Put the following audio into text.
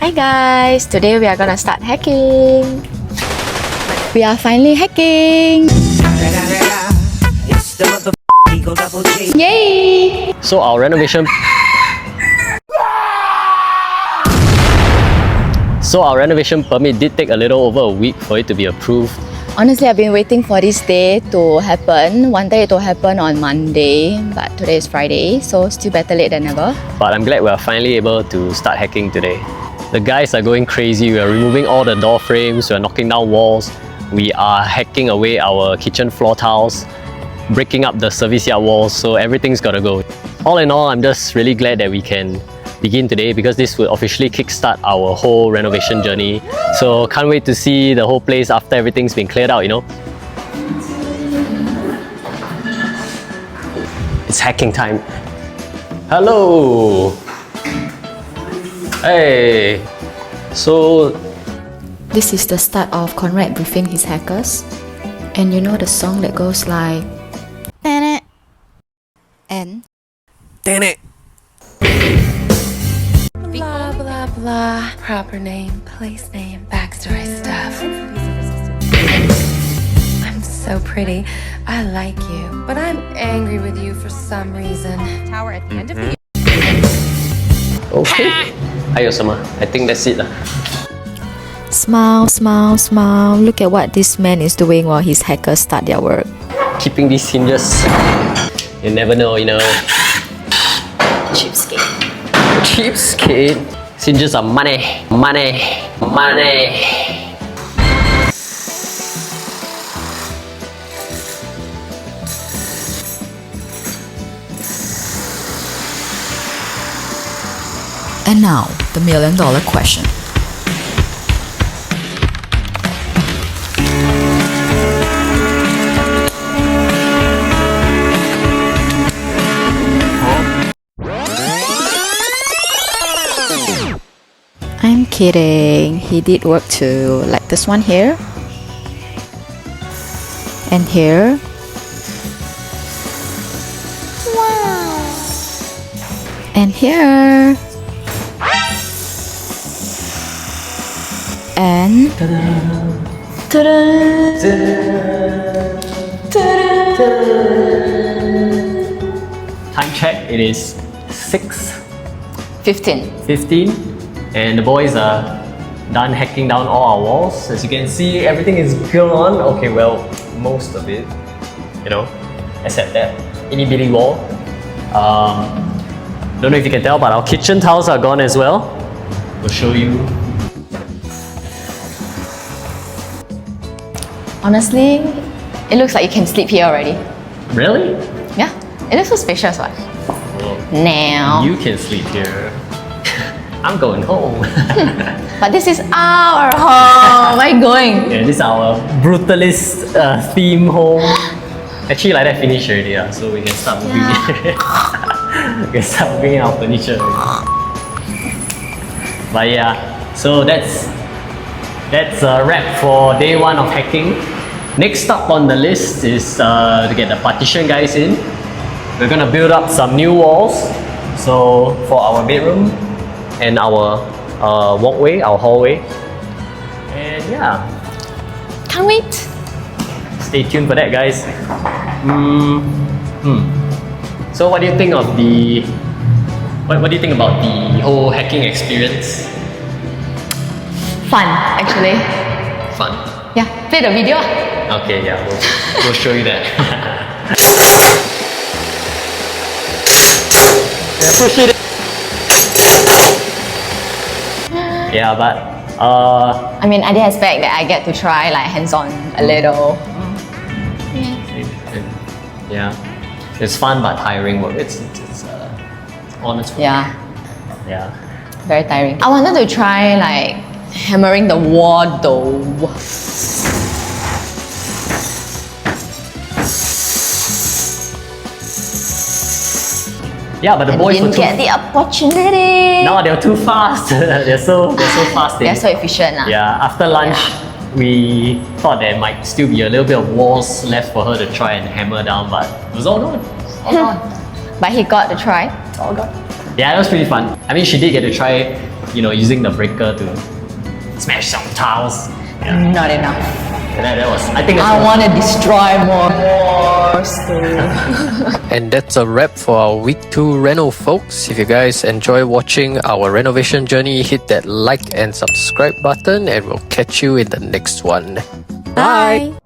Hi guys, today we are gonna start hacking. We are finally hacking. Yay! So our renovation permit did take a little over a week for it to be approved. Honestly, I've been waiting for this day to happen. Wanted it to happen on Monday, but today is Friday, so still better late than never. But I'm glad we are finally able to start hacking today. The guys are going crazy. We are removing all the door frames, we are knocking down walls, we are hacking away our kitchen floor tiles, breaking up the service yard walls, so everything's gotta go. All in all, I'm just really glad that we can begin today because this will officially kickstart our whole renovation journey. So can't wait to see the whole place after everything's been cleared out, you know. It's hacking time. Hello! Hey! So This is the start of Conrad briefing his hackers. And you know the song that goes like... And... damn it! Blah blah blah, proper name, place name, backstory stuff. I'm so pretty, I like you, but I'm angry with you for some reason. Tower at the end of the Okay. Ayo sama, I think that's it lah. Smile, smile, smile. Look at what this man is doing while his hackers start their work. Keeping these hinges. You never know, you know. Cheapskate. Cheapskate. Hinges are money, money, money. And now, the million-dollar question. I'm kidding. He did work too, like this one here. And here. Wow. And here. And ta-da! Time check, it is 6:15 15. and the boys are done hacking down all our walls. As you can see, everything is gone. Okay, well, most of it, you know, except that itty bitty wall. Don't know if you can tell, but our kitchen tiles are gone as well. We'll show you. Honestly, it looks like you can sleep here already. Really? Yeah, it looks so spacious, what? Well, Now. you can sleep here. I'm going home. But this is our home. Where are you going? Yeah, this is our brutalist theme home. Actually, like that finished already, so we can start moving it. We can start moving our furniture already. But yeah, so that's a wrap for day one of hacking. Next up on the list is to get the partition guys in. We're gonna build up some new walls. So for our bedroom and our walkway, our hallway. And yeah, Can't wait. stay tuned for that, guys. So what do you think of the... What do you think about the whole hacking experience? Fun, actually. Fun. Yeah, play the video. Okay, yeah, we'll show you that. Yeah, push it. Yeah, but I mean, I didn't expect that I get to try like hands-on a little. yeah, it's fun but tiring work. It's honest work. Yeah, Yeah. very tiring. I wanted to try like hammering the wall though. Yeah, but the boys were Didn't too... get the opportunity. No, they're too fast. they're so fast. They're so efficient. Yeah, after lunch, we thought there might still be a little bit of walls left for her to try and hammer down, but it was all gone. All gone. But he got to try. It's all gone. Yeah, it was pretty fun. I mean, she did get to try using the breaker to smash some tiles. Yeah. Not enough. And that was, I think I want to destroy more stuff. And that's a wrap for our week 2 reno, folks. If you guys enjoy watching our renovation journey, hit that like and subscribe button, and we'll catch you in the next one. Bye.